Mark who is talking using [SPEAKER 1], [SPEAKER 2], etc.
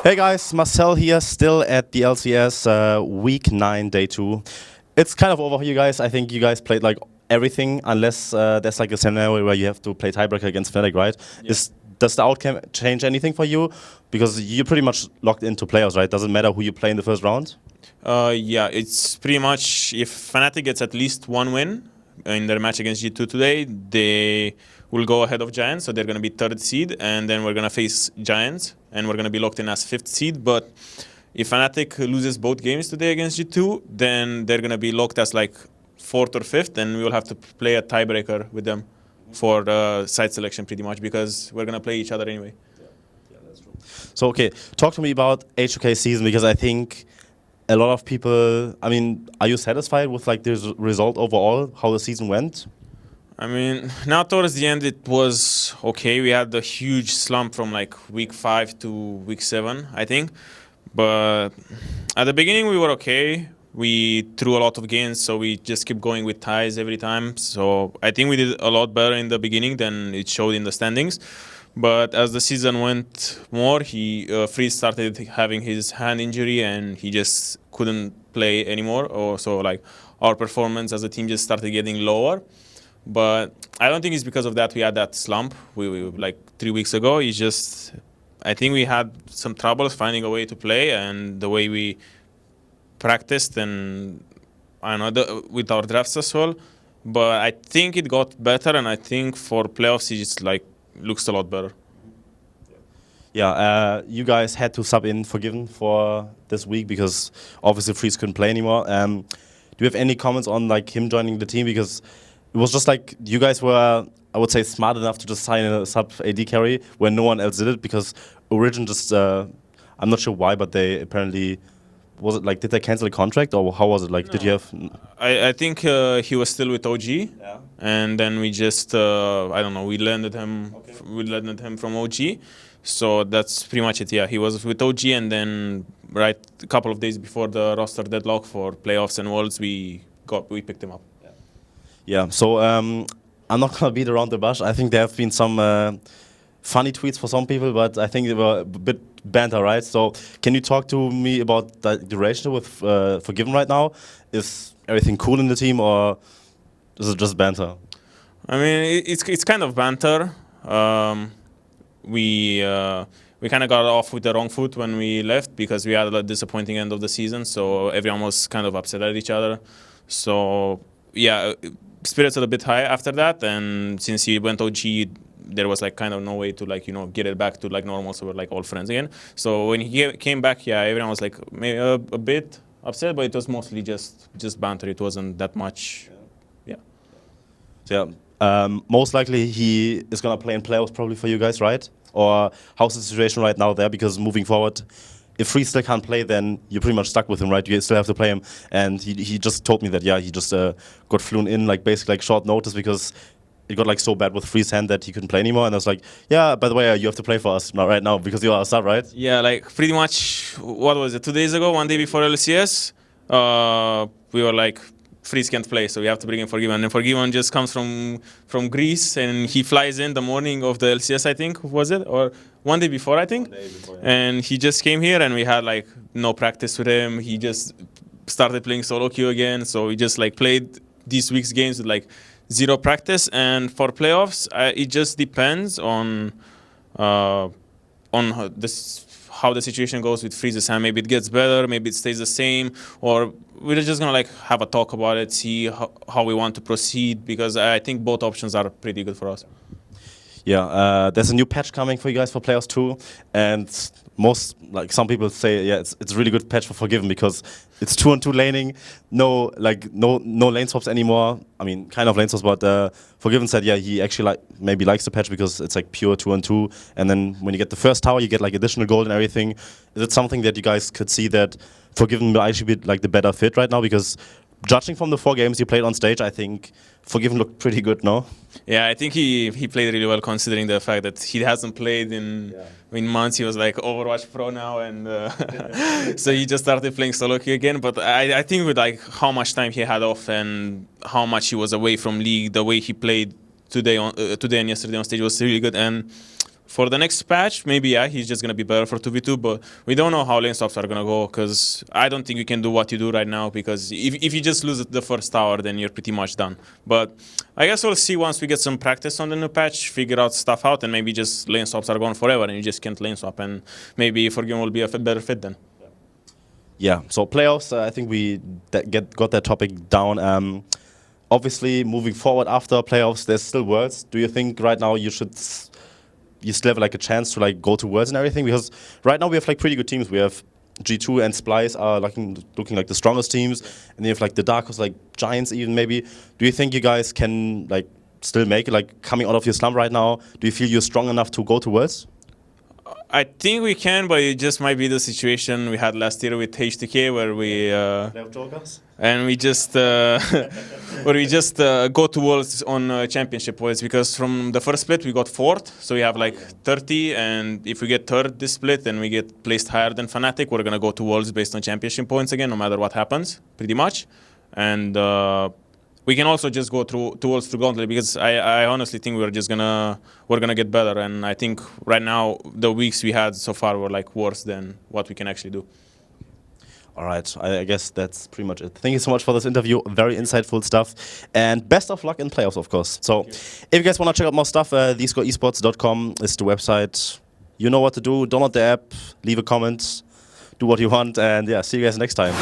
[SPEAKER 1] Hey guys, Marcel here, still at the LCS Week 9, Day 2. It's kind of over for you guys. I think you guys played like everything, unless there's like a scenario where you have to play tiebreaker against Fnatic, right?
[SPEAKER 2] Yeah.
[SPEAKER 1] Does the outcome change anything for you? Because you're pretty much locked into playoffs, right? Doesn't matter who you play in the first round?
[SPEAKER 2] Yeah, it's pretty much if Fnatic gets at least one win in their match against G2 today, they will go ahead of Giants, so they're going to be third seed, and then we're going to face Giants, and we're going to be locked in as fifth seed. But if Fnatic loses both games today against G2, then they're going to be locked as like fourth or fifth, and we will have to play a tiebreaker with them for side selection pretty much, because we're going to play each other anyway.
[SPEAKER 1] Yeah, that's true. So, okay, talk to me about HOK season, because I think a lot of people, I mean, are you satisfied with like the result overall, how the season went?
[SPEAKER 2] I mean, now towards the end it was okay. We had a huge slump from like week 5 to week 7, I think. But at the beginning we were okay. We threw a lot of games, so we just kept going with ties every time. So I think we did a lot better in the beginning than it showed in the standings. But as the season went more, Freeze started having his hand injury and he just couldn't play anymore. So like our performance as a team just started getting lower. But I don't think it's because of that we had that slump we like 3 weeks ago. It's just, I think we had some troubles finding a way to play, and the way we practiced, and I don't know, with our drafts as well. But I think it got better, and I think for playoffs it just like looks a lot better.
[SPEAKER 1] Yeah, you guys had to sub in FORG1VEN for this week because obviously Freeze couldn't play anymore. Do you have any comments on like him joining the team? Because it was just like you guys were, I would say, smart enough to just sign a sub AD carry when no one else did it, because Origin just, I'm not sure why, but they apparently, was it like, did they cancel a contract or how was it? Like,
[SPEAKER 2] No.
[SPEAKER 1] did you have...
[SPEAKER 2] I think he was still with OG,
[SPEAKER 1] Yeah.
[SPEAKER 2] and then we just, I don't know, we landed him, we landed him from OG. So that's pretty much it, yeah. He was with OG, and then right a couple of days before the roster deadlock for playoffs and Worlds, we picked him up.
[SPEAKER 1] Yeah, so I'm not going to beat around the bush. I think there have been some funny tweets for some people, but I think they were a bit banter, right? So can you talk to me about the duration with FORG1VEN right now? Is everything cool in the team, or is it just banter?
[SPEAKER 2] I mean, it's kind of banter. We kind of got off with the wrong foot when we left, because we had a disappointing end of the season, so everyone was kind of upset at each other. So yeah, spirits are a bit high after that, and since he went OG, there was like kind of no way to like, you know, get it back to like normal, so we're like all friends again. So when he came back, yeah, everyone was like maybe a bit upset, but it was mostly just banter. It wasn't that much. Yeah.
[SPEAKER 1] So yeah, most likely he is gonna play in playoffs probably for you guys, right? Or how's the situation right now there? Because moving forward, if Freeze still can't play, then you're pretty much stuck with him, right? You still have to play him. And he just told me that, yeah, he just got flown in like basically like short notice because it got like so bad with Freeze hand that he couldn't play anymore. And I was like, yeah, by the way, you have to play for us right now because you are a sub, right?
[SPEAKER 2] Yeah, like pretty much, what was it, 2 days ago, one day before LCS, we were like, Freeze can't play, so we have to bring in FORG1VEN. And FORG1VEN just comes from Greece, and he flies in the morning of the LCS, I think, was it? Or one day before, I think.
[SPEAKER 1] 1 day before, yeah.
[SPEAKER 2] And he just came here, and we had like no practice with him. He just started playing solo queue again, so we just like played this week's games with like 0 practice. And for playoffs, it just depends on how the situation goes with Freeze's hand. Maybe it gets better, maybe it stays the same, or we're just gonna like have a talk about it, see how we want to proceed, because I think both options are pretty good for us.
[SPEAKER 1] Yeah, there's a new patch coming for you guys for playoffs too, and some people say, yeah, it's a really good patch for FORG1VEN because it's 2-on-2 laning, no lane swaps anymore. I mean, kind of lane swaps, but FORG1VEN said, yeah, he actually maybe likes the patch because it's like pure 2-on-2, and then when you get the first tower, you get like additional gold and everything. Is it something that you guys could see that FORG1VEN will actually be like the better fit right now? Because judging from the 4 games you played on stage, I think FORG1VEN looked pretty good, no?
[SPEAKER 2] Yeah, I think he played really well, considering the fact that he hasn't played in months. He was like Overwatch Pro now, and so he just started playing solo queue again. But I think with like how much time he had off and how much he was away from League, the way he played today and yesterday on stage was really good. And For the next patch, maybe yeah, he's just gonna be better for 2v2, but we don't know how lane swaps are gonna go, because I don't think you can do what you do right now, because if you just lose the first tower, then you're pretty much done. But I guess we'll see once we get some practice on the new patch, figure out stuff out, and maybe just lane swaps are gone forever, and you just can't lane swap, and maybe FORG1VEN will be a better fit then.
[SPEAKER 1] Yeah, so playoffs, I think we got that topic down. Obviously, moving forward after playoffs, there's still Worlds. Do you think right now you still have like a chance to like go to Worlds and everything? Because right now we have like pretty good teams. We have G2 and Splice are looking like the strongest teams, and you have like the Dark Horse, like Giants even maybe. Do you think you guys can like still make it, like coming out of your slump right now? Do you feel you're strong enough to go to Worlds?
[SPEAKER 2] I think we can, but it just might be the situation we had last year with H2K, where we and we just go to Worlds on championship points, because from the first split we got 4th, so we have like 30, and if we get 3rd this split and we get placed higher than Fnatic, we're gonna go to Worlds based on championship points again, no matter what happens, pretty much. And we can also just go through Worlds through Gauntlet, because I honestly think we're gonna get better, and I think right now the weeks we had so far were like worse than what we can actually do.
[SPEAKER 1] All right, I guess that's pretty much it. Thank you so much for this interview. Very insightful stuff. And best of luck in playoffs, of course. So if you guys want to check out more stuff, theScoreEsports.com is the website. You know what to do. Download the app, leave a comment, do what you want, and yeah, see you guys next time.